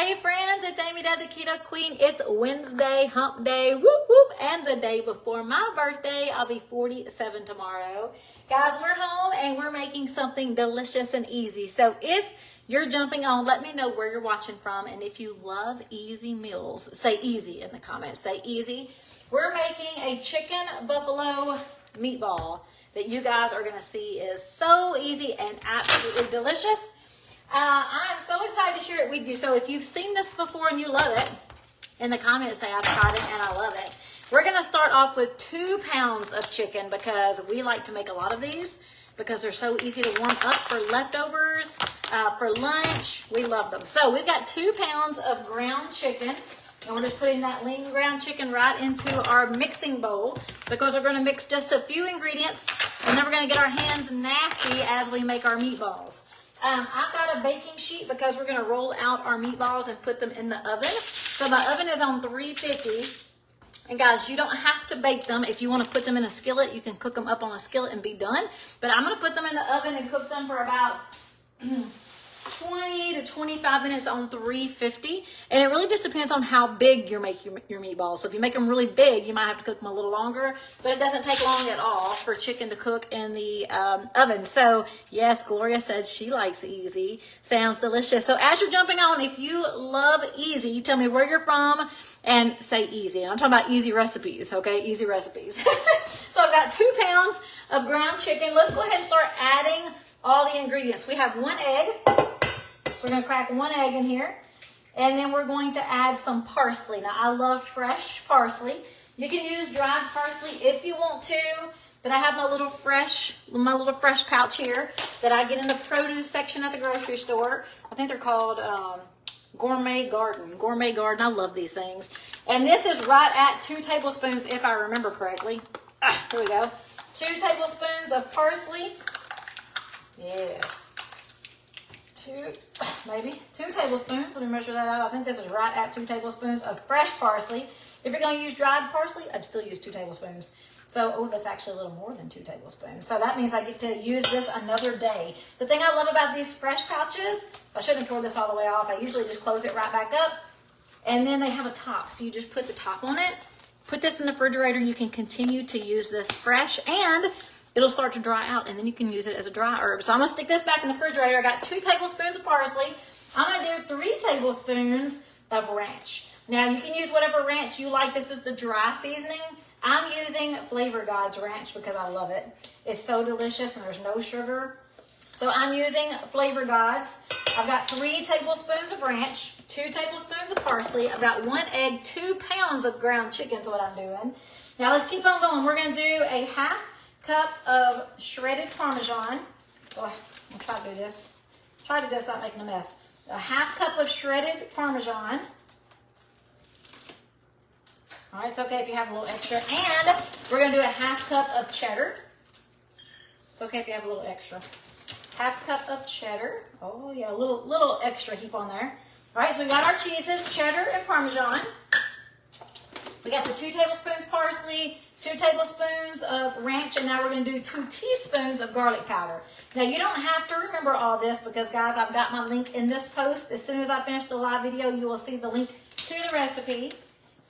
Hey friends, it's Amy Deb, the Keto Queen. It's Wednesday, hump day, whoop whoop, and the day before my birthday. I'll be 47 tomorrow. Guys, we're home and we're making something delicious and easy. So if you're jumping on, let me know where you're watching from. And if you love easy meals, say easy in the comments. Say easy. We're making a chicken buffalo meatball that you guys are going to see is so easy and absolutely delicious. I am so excited to share it with you. So if you've seen this before and you love it, in the comments say I've tried it and I love it. We're going to start off with 2 pounds of chicken because we like to make a lot of these because they're so easy to warm up for leftovers, for lunch. We love them. So we've got 2 pounds of ground chicken. And we're just putting that lean ground chicken right into our mixing bowl because we're going to mix just a few ingredients and then we're going to get our hands nasty as we make our meatballs. I've got a baking sheet because we're going to roll out our meatballs and put them in the oven. So my oven is on 350. And guys, you don't have to bake them. If you want to put them in a skillet, you can cook them up on a skillet and be done. But I'm going to put them in the oven and cook them for about 20 to 25 minutes on 350. And it really just depends on how big you make your meatballs. So if you make them really big, you might have to cook them a little longer, but it doesn't take long at all for chicken to cook in the oven. So yes, Gloria said she likes easy. Sounds delicious. So as you're jumping on, if you love easy, tell me where you're from and say easy. And I'm talking about easy recipes, okay? Easy recipes. So I've got 2 pounds of ground chicken. Let's go ahead and start adding all the ingredients. We have 1 egg. So we're going to crack 1 egg in here. And then we're going to add some parsley. Now, I love fresh parsley. You can use dried parsley if you want to. But I have my little fresh pouch here that I get in the produce section at the grocery store. I think they're called Gourmet Garden. Gourmet Garden. I love these things. And this is right at 2 tablespoons if I remember correctly. Here we go. 2 tablespoons of parsley. Yes. 2 tablespoons. Let me measure that out. I think this is right at 2 tablespoons of fresh parsley. If you're going to use dried parsley, I'd still use 2 tablespoons. So, oh, that's actually a little more than 2 tablespoons. So that means I get to use this another day. The thing I love about these fresh pouches, I shouldn't have torn this all the way off. I usually just close it right back up. And then they have a top. So you just put the top on it. Put this in the refrigerator. You can continue to use this fresh and it'll start to dry out and then you can use it as a dry herb. So I'm going to stick this back in the refrigerator. I got 2 tablespoons of parsley. I'm going to do 3 tablespoons of ranch. Now you can use whatever ranch you like. This is the dry seasoning. I'm using Flavor God's ranch because I love it. It's so delicious and there's no sugar. So I'm using Flavor God's. I've got 3 tablespoons of ranch, 2 tablespoons of parsley. I've got 1 egg, 2 pounds of ground chicken is what I'm doing. Now let's keep on going. We're going to do a half cup of shredded Parmesan. So I'll try to do this. Try to do this without making a mess. A half cup of shredded Parmesan. All right, it's okay if you have a little extra. And we're going to do a half cup of cheddar. It's okay if you have a little extra. Half cup of cheddar. Oh yeah, a little extra heap on there. All right, so we got our cheeses, cheddar and Parmesan. We got the 2 tablespoons parsley, 2 tablespoons of ranch, and now we're going to do 2 teaspoons of garlic powder. Now, you don't have to remember all this because, guys, I've got my link in this post. As soon as I finish the live video, you will see the link to the recipe.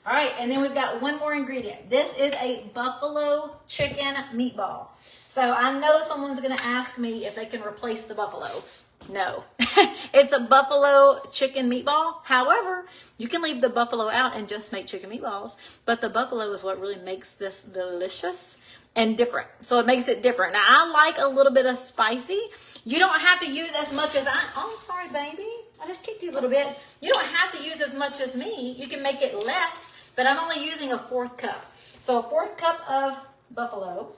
All right, and then we've got one more ingredient. This is a buffalo chicken meatball. So I know someone's going to ask me if they can replace the buffalo. No, it's a buffalo chicken meatball. However, you can leave the buffalo out and just make chicken meatballs. But the buffalo is what really makes this delicious and different. So it makes it different. Now, I like a little bit of spicy. You don't have to use as much as oh, sorry, baby. I just kicked you a little bit. You don't have to use as much as me. You can make it less, but I'm only using a 1/4 cup. So a 1/4 cup of buffalo.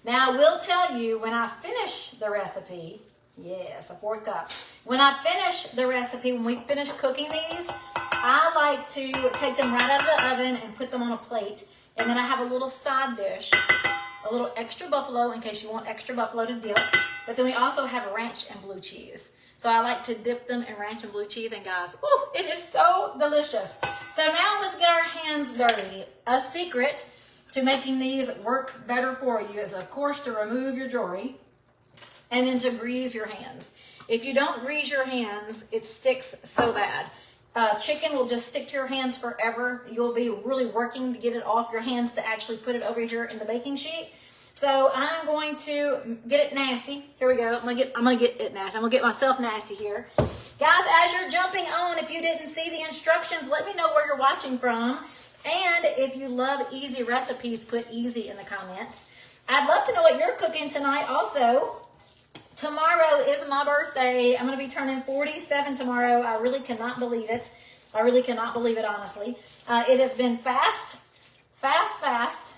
Now, I will tell you when I finish the recipe, yes, a 1/4 cup. When I finish the recipe, when we finish cooking these, I like to take them right out of the oven and put them on a plate. And then I have a little side dish, a little extra buffalo in case you want extra buffalo to dip. But then we also have ranch and blue cheese. So I like to dip them in ranch and blue cheese. And guys, ooh, it is so delicious. So now let's get our hands dirty. A secret to making these work better for you is, of course, to remove your jewelry and then to grease your hands. If you don't grease your hands, it sticks so bad. chicken will just stick to your hands forever. You'll be really working to get it off your hands to actually put it over here in the baking sheet. So I'm going to get it nasty. Here we go. I'm gonna get it nasty. I'm gonna get myself nasty here. Guys, as you're jumping on, if you didn't see the instructions, let me know where you're watching from. And if you love easy recipes, put easy in the comments. I'd love to know what you're cooking tonight also. Tomorrow is my birthday. I'm going to be turning 47 tomorrow. I really cannot believe it. I really cannot believe it, honestly. It has been fast,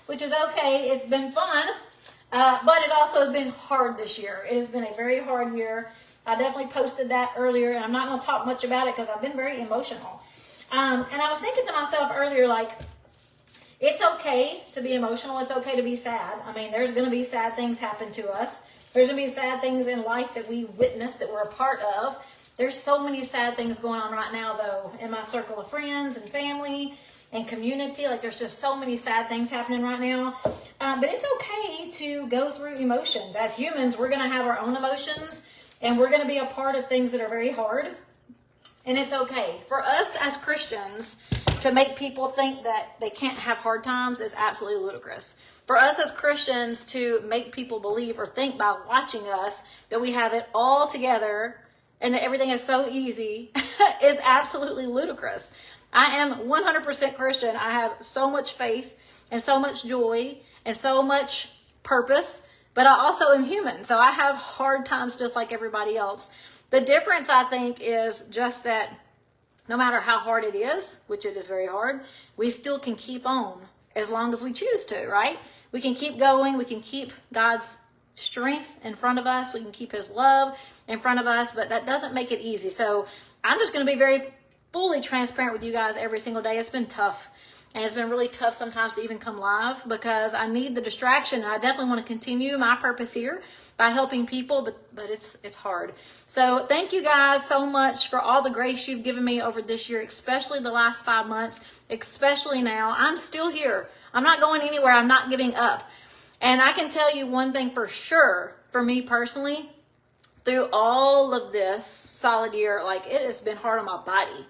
which is okay. It's been fun, but it also has been hard this year. It has been a very hard year. I definitely posted that earlier, and I'm not going to talk much about it because I've been very emotional. And I was thinking to myself earlier, like, it's okay to be emotional. It's okay to be sad. I mean, there's going to be sad things happen to us. There's going to be sad things in life that we witness, that we're a part of. There's so many sad things going on right now, though, in my circle of friends and family and community. Like, there's just so many sad things happening right now. But it's okay to go through emotions. As humans, we're going to have our own emotions, and we're going to be a part of things that are very hard. And it's okay. For us as Christians, to make people think that they can't have hard times is absolutely ludicrous. For us as Christians to make people believe or think by watching us that we have it all together and that everything is so easy is absolutely ludicrous. I am 100% Christian. I have so much faith and so much joy and so much purpose, but I also am human. So I have hard times just like everybody else. The difference, I think, is just that no matter how hard it is, which it is very hard, we still can keep on as long as we choose to, right? We can keep going. We can keep God's strength in front of us. We can keep his love in front of us, but that doesn't make it easy. So I'm just going to be very fully transparent with you guys every single day. It's been tough. And it's been really tough sometimes to even come live because I need the distraction. And I definitely want to continue my purpose here by helping people, but it's hard. So thank you guys so much for all the grace you've given me over this year, especially the last 5 months, especially now. I'm still here. I'm not going anywhere. I'm not giving up. And I can tell you one thing for sure, for me personally, through all of this solid year, like, it has been hard on my body.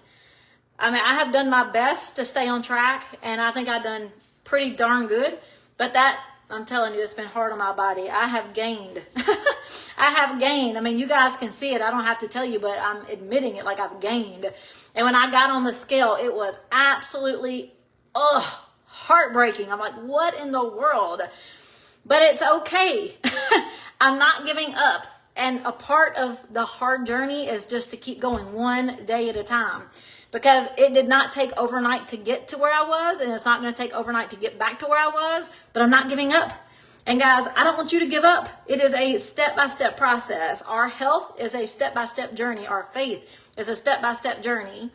I mean, I have done my best to stay on track, and I think I've done pretty darn good. But that, I'm telling you, it's been hard on my body. I have gained. I have gained. I mean, you guys can see it. I don't have to tell you, but I'm admitting it, like, I've gained. And when I got on the scale, it was absolutely, heartbreaking. I'm like, what in the world? But it's okay. I'm not giving up. And a part of the hard journey is just to keep going one day at a time. Because it did not take overnight to get to where I was, and it's not going to take overnight to get back to where I was, but I'm not giving up. And guys, I don't want you to give up. It is a step-by-step process. Our health is a step-by-step journey. Our faith is a step-by-step journey.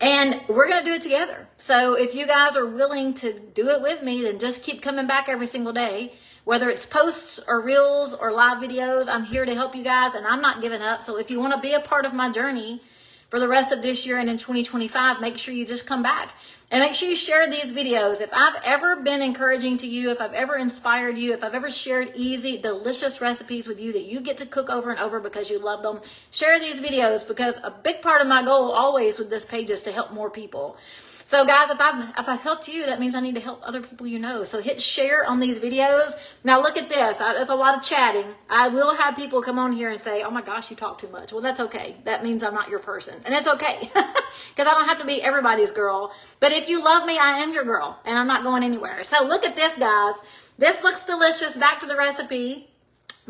And we're going to do it together. So if you guys are willing to do it with me, then just keep coming back every single day. Whether it's posts or reels or live videos, I'm here to help you guys, and I'm not giving up. So if you want to be a part of my journey for the rest of this year and in 2025, make sure you just come back. And make sure you share these videos. If I've ever been encouraging to you, if I've ever inspired you, if I've ever shared easy, delicious recipes with you that you get to cook over and over because you love them, share these videos, because a big part of my goal always with this page is to help more people. So guys, if I've helped you, that means I need to help other people you know. So hit share on these videos. Now look at this. There's a lot of chatting. I will have people come on here and say, oh my gosh, you talk too much. Well, that's okay. That means I'm not your person. And it's okay. Because I don't have to be everybody's girl. But if you love me, I am your girl. And I'm not going anywhere. So look at this, guys. This looks delicious. Back to the recipe.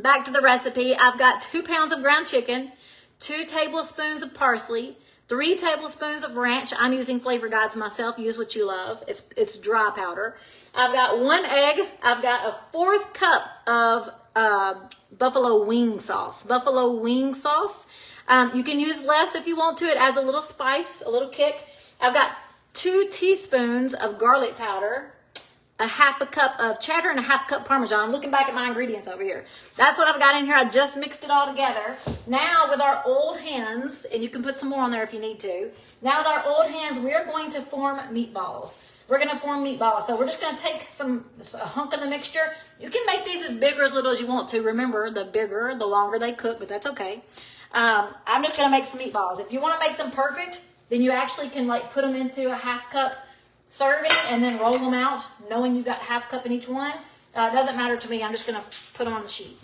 I've got 2 pounds of ground chicken, 2 tablespoons of parsley, 3 tablespoons of ranch. I'm using Flavor Guides myself. Use what you love. It's dry powder. I've got 1 egg. I've got a 4th cup of buffalo wing sauce. You can use less if you want to. It adds a little spice, a little kick. I've got 2 teaspoons of garlic powder, a 1/2 cup of cheddar, and a 1/2 cup Parmesan. I'm looking back at my ingredients over here. That's what I've got in here. I just mixed it all together. Now with our old hands, and you can put some more on there if you need to. Now with our old hands, we're going to form meatballs. So we're just going to take a hunk of the mixture. You can make these as big or as little as you want to. Remember, the bigger, the longer they cook, but that's okay. I'm just going to make some meatballs. If you want to make them perfect, then you actually can like put them into a half cup serving and then roll them out, knowing you got half cup in each one. It doesn't matter to me. I'm just gonna put them on the sheet.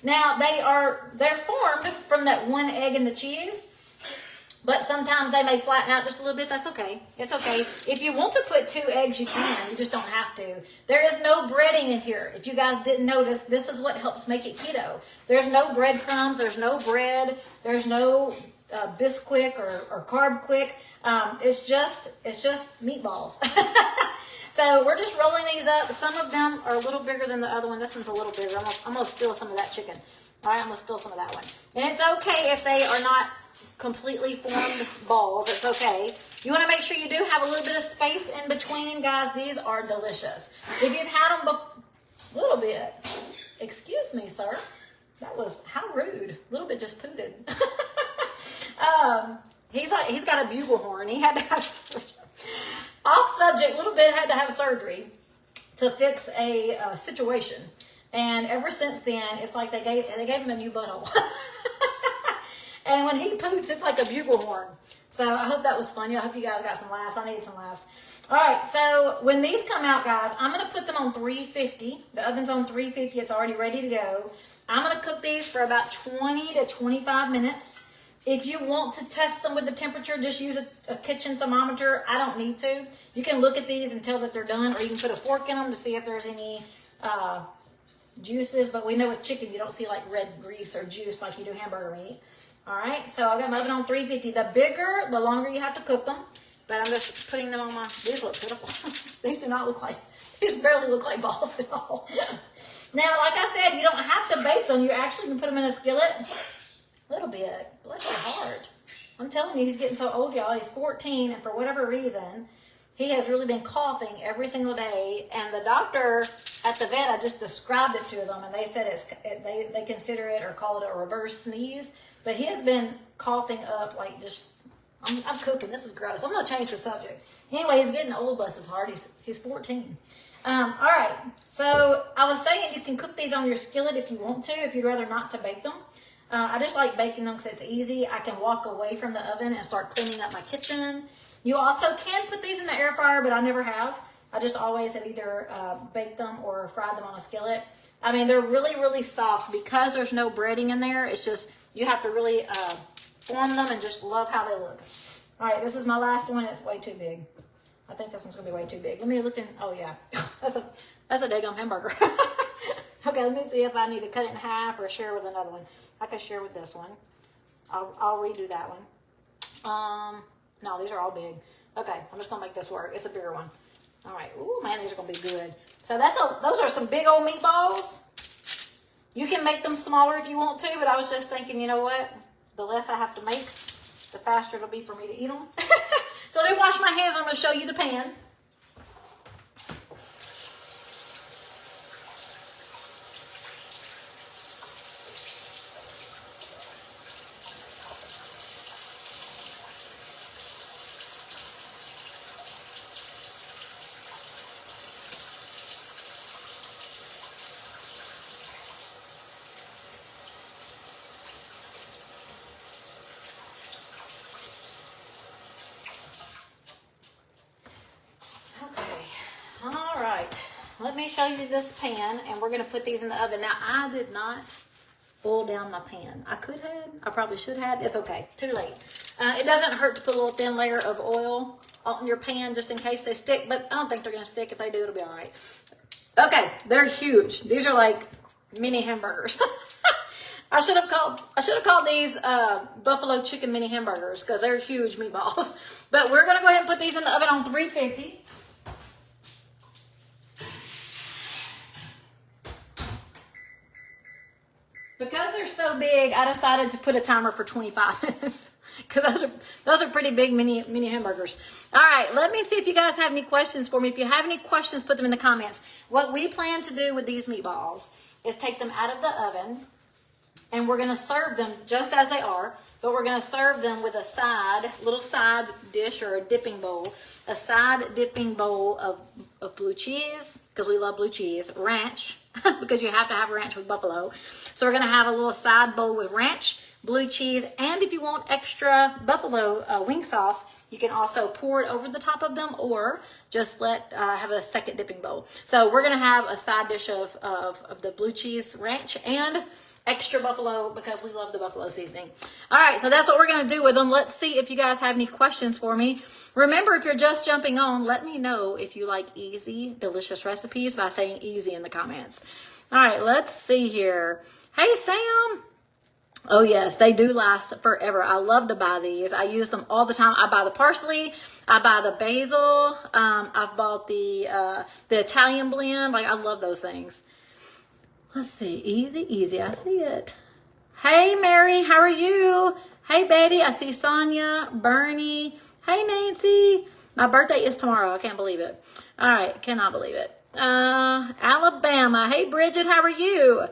Now they're formed from that one egg and the cheese, but sometimes they may flatten out just a little bit. That's okay. It's okay. If you want to put 2 eggs, you can. You just don't have to. There is no breading in here. If you guys didn't notice, this is what helps make it keto. There's no breadcrumbs. There's no bread. There's no Bisquick or Carb Quick. It's just meatballs. So we're just rolling these up. Some of them are a little bigger than the other one. This one's a little bigger. I'm gonna steal some of that chicken. All right, I'm gonna steal some of that one. And it's okay if they are not completely formed balls. It's okay. You want to make sure you do have a little bit of space in between, guys. These are delicious. If you've had them a little bit, excuse me, sir. That was how rude. A little bit just pooted. He's got a bugle horn. He had to have off subject. A little bit had to have surgery to fix a situation, and ever since then, it's like they gave him a new butthole. And when he poops, it's like a bugle horn. So I hope that was funny. I hope you guys got some laughs. I needed some laughs. All right, so when these come out, guys, I'm going to put them on 350. The oven's on 350. It's already ready to go. I'm going to cook these for about 20 to 25 minutes. If you want to test them with the temperature, just use a kitchen thermometer. I don't need to. You can look at these and tell that they're done, or you can put a fork in them to see if there's any juices. But we know with chicken, you don't see like red grease or juice like you do hamburger meat. All right, so I've got my oven on 350. The bigger, the longer you have to cook them. But I'm just putting them on these look pitiful. These do not look like, these barely look like balls at all. Now, like I said, you don't have to bake them. You actually can put them in a skillet. A little bit. Bless your heart. I'm telling you, he's getting so old, y'all. He's 14, and for whatever reason, he has really been coughing every single day. And the doctor at the vet, I just described it to them, and they said they consider it or call it a reverse sneeze. But he has been coughing up like just, I'm cooking. This is gross. I'm going to change the subject. Anyway, he's getting old, bless his heart. He's 14. All right. So I was saying you can cook these on your skillet if you want to, if you'd rather not to bake them. I just like baking them because it's easy. I can walk away from the oven and start cleaning up my kitchen. You also can put these in the air fryer, but I never have. I just always have either baked them or fried them on a skillet. I mean, they're really, really soft because there's no breading in there. It's just, you have to really form them and just love how they look. All right, this is my last one. It's way too big. I think this one's gonna be way too big. Let me look in, oh yeah, that's a daggum hamburger. Okay, let me see if I need to cut it in half or share with another one. I can share with this one. I'll redo that one. No, these are all big. Okay, I'm just gonna make this work. It's a bigger one. All right, ooh man, these are gonna be good. So those are some big old meatballs. You can make them smaller if you want to, but I was just thinking, you know what? The less I have to make, the faster it'll be for me to eat them. So let me wash my hands. I'm going to show you the pan. Let me show you this pan, and we're going to put these in the oven. Now, I did not oil down my pan. I could have. I probably should have. It's okay. Too late. It doesn't hurt to put a little thin layer of oil on your pan just in case they stick, but I don't think they're going to stick. If they do, it'll be all right. Okay, they're huge. These are like mini hamburgers. I should have called these buffalo chicken mini hamburgers because they're huge meatballs. But we're going to go ahead and put these in the oven on 350. Because they're so big, I decided to put a timer for 25 minutes because those are pretty big mini hamburgers. All right, let me see if you guys have any questions for me. If you have any questions, put them in the comments. What we plan to do with these meatballs is take them out of the oven, and we're going to serve them just as they are, but we're going to serve them with a little side dish or a dipping bowl, a side dipping bowl of blue cheese, because we love blue cheese, ranch, because you have to have ranch with buffalo. So we're going to have a little side bowl with ranch, blue cheese. And if you want extra buffalo wing sauce, you can also pour it over the top of them, or just have a second dipping bowl. So we're gonna have a side dish of the blue cheese ranch and extra buffalo, because we love the buffalo seasoning. All right, so that's what we're gonna do with them. Let's see if you guys have any questions for me. Remember, if you're just jumping on, let me know if you like easy, delicious recipes by saying easy in the comments. All right, let's see here. Hey, Sam. Oh yes, they do last forever. I love to buy these. I use them all the time. I buy the parsley, I buy the basil, I've bought the Italian blend. Like, I love those things. Let's see, easy, I see it. Hey Mary, how are you? Hey Betty, I see Sonia, Bernie. Hey Nancy, my birthday is tomorrow. I can't believe it. All right, cannot believe it. Alabama, hey Bridget, how are you?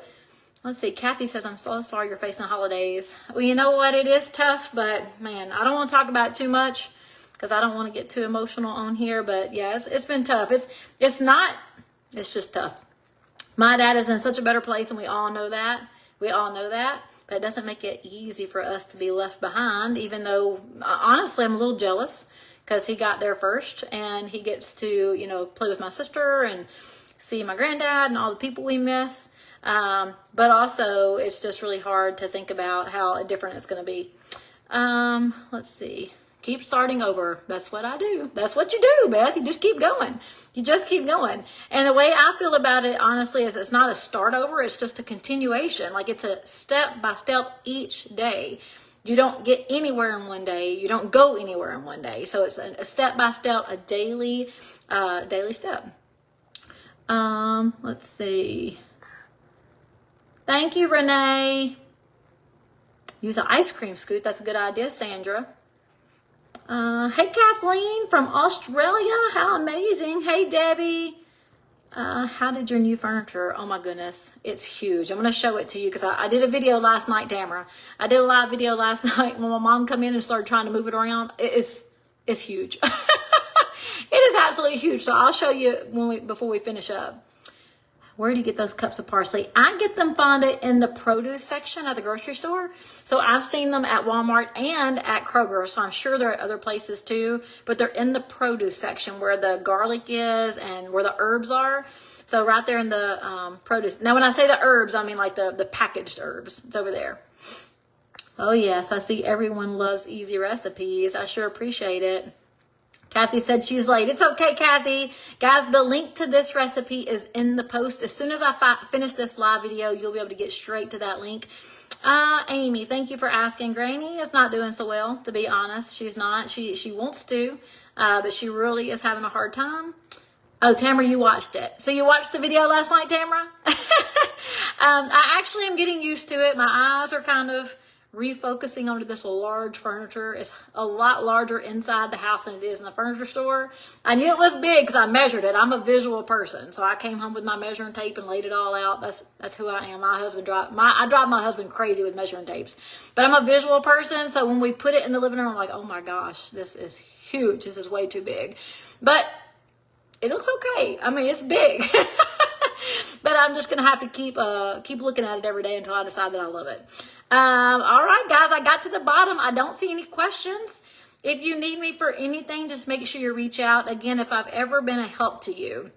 Let's see, Kathy says, I'm so sorry you're facing the holidays. Well, you know what? It is tough, but man, I don't want to talk about it too much because I don't want to get too emotional on here. But yeah, it's been tough. It's just tough. My dad is in such a better place, and we all know that. But it doesn't make it easy for us to be left behind, even though, honestly, I'm a little jealous because he got there first, and he gets to, play with my sister and see my granddad and all the people we miss. But also it's just really hard to think about how different it's going to be. Let's see. Keep starting over. That's what I do. That's what you do, Beth. You just keep going. You just keep going. And the way I feel about it, honestly, is it's not a start over. It's just a continuation. Like, it's a step by step each day. You don't get anywhere in one day. You don't go anywhere in one day. So it's a step by step, a daily step. Let's see. Thank you, Renee. Use an ice cream scoop. That's a good idea, Sandra. Hey, Kathleen from Australia. How amazing. Hey, Debbie. How did your new furniture? Oh, my goodness. It's huge. I'm going to show it to you because I did a video last night, Tamara. I did a live video last night when my mom came in and started trying to move it around. It's huge. It is absolutely huge. So I'll show you before we finish up. Where do you get those cups of parsley? I get them, Fonda, in the produce section at the grocery store. So I've seen them at Walmart and at Kroger. So I'm sure they're at other places too, but they're in the produce section where the garlic is and where the herbs are. So right there in the produce. Now, when I say the herbs, I mean like the packaged herbs. It's over there. Oh yes, I see everyone loves easy recipes. I sure appreciate it. Kathy said she's late. It's okay, Kathy. Guys, the link to this recipe is in the post. As soon as I finish this live video, you'll be able to get straight to that link. Amy, thank you for asking. Granny is not doing so well, to be honest. She's not. She wants to, but she really is having a hard time. Oh, Tamara, you watched it. So you watched the video last night, Tamara? I actually am getting used to it. My eyes are kind of refocusing onto this large furniture. It's a lot larger inside the house than it is in the furniture store. I knew it was big because I measured it. I'm a visual person, so I came home with my measuring tape and laid it all out. That's who I am. I drive my husband crazy with measuring tapes, but I'm a visual person. So when we put it in the living room, I'm like, oh my gosh, this is huge. This is way too big, but it looks okay. I mean, it's big. But I'm just gonna have to keep looking at it every day until I decide that I love it. All right, guys, I got to the bottom. I don't see any questions. If you need me for anything, just make sure you reach out. Again, if I've ever been a help to you,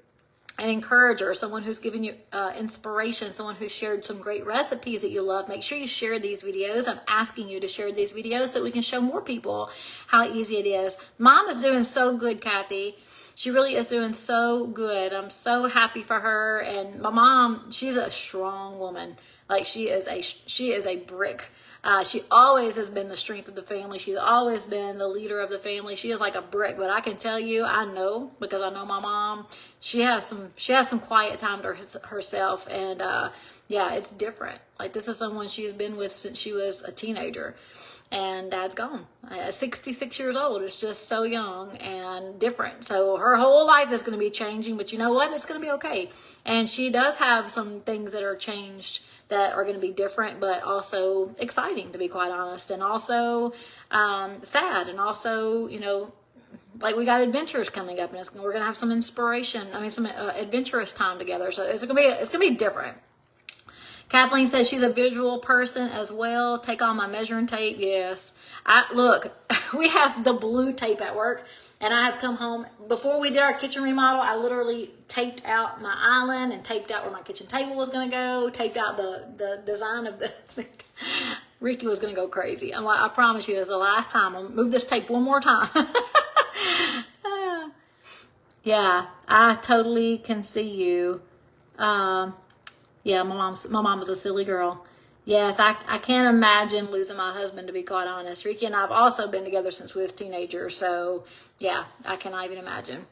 an encourager, someone who's given you inspiration, someone who shared some great recipes that you love, make sure you share these videos. I'm asking you to share these videos so we can show more people how easy it is. Mom is doing so good, Kathy. She really is doing so good. I'm so happy for her. And my mom, she's a strong woman. Like, she is a brick. She always has been the strength of the family. She's always been the leader of the family. She is like a brick. But I can tell you, I know, because I know my mom, she has some quiet time to herself. And yeah, it's different. Like, this is someone she's been with since she was a teenager. And Dad's gone at 66 years old. It's just so young and different. So her whole life is going to be changing, but you know what? It's going to be okay. And she does have some things that are changed that are going to be different, but also exciting, to be quite honest. And also sad. And also, you know, like, we got adventures coming up, and we're going to have some inspiration. I mean, some adventurous time together. So it's going to be different. Kathleen says she's a visual person as well. Take on my measuring tape. Yes. Look, we have the blue tape at work, and I have come home. Before we did our kitchen remodel, I literally taped out my island and taped out where my kitchen table was going to go, taped out the design of the Ricky was going to go crazy. I'm like, I promise you, it's the last time. I'll move this tape one more time. Yeah, I totally can see you. Yeah, my mom was a silly girl. Yes, I can't imagine losing my husband, to be quite honest. Ricky and I have also been together since we was teenagers, so yeah, I cannot even imagine.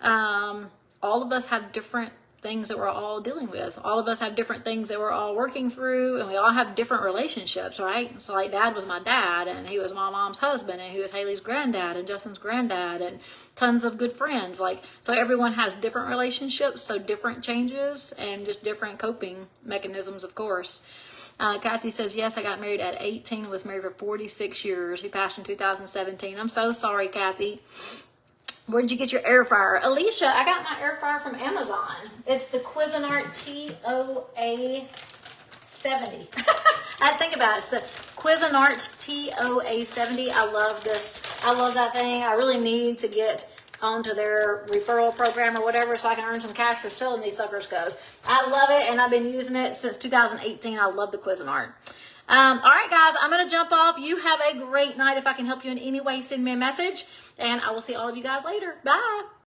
All of us have different things that we're all dealing with. All of us have different things that we're all working through, and we all have different relationships, right? So like Dad was my dad, and he was my mom's husband, and he was Haley's granddad and Justin's granddad, and tons of good friends. Like, so everyone has different relationships, so different changes and just different coping mechanisms, of course. Kathy says, yes, I got married at 18, was married for 46 years. He passed in 2017. I'm so sorry, Kathy. Where did you get your air fryer? Alicia, I got my air fryer from Amazon. It's the Cuisinart TOA 70. I had to think about it. It's the Cuisinart TOA 70. I love this. I love that thing. I really need to get onto their referral program or whatever so I can earn some cash for selling these suckers, because I love it and I've been using it since 2018. I love the Cuisinart. All right, guys, I'm going to jump off. You have a great night. If I can help you in any way, send me a message, and I will see all of you guys later. Bye.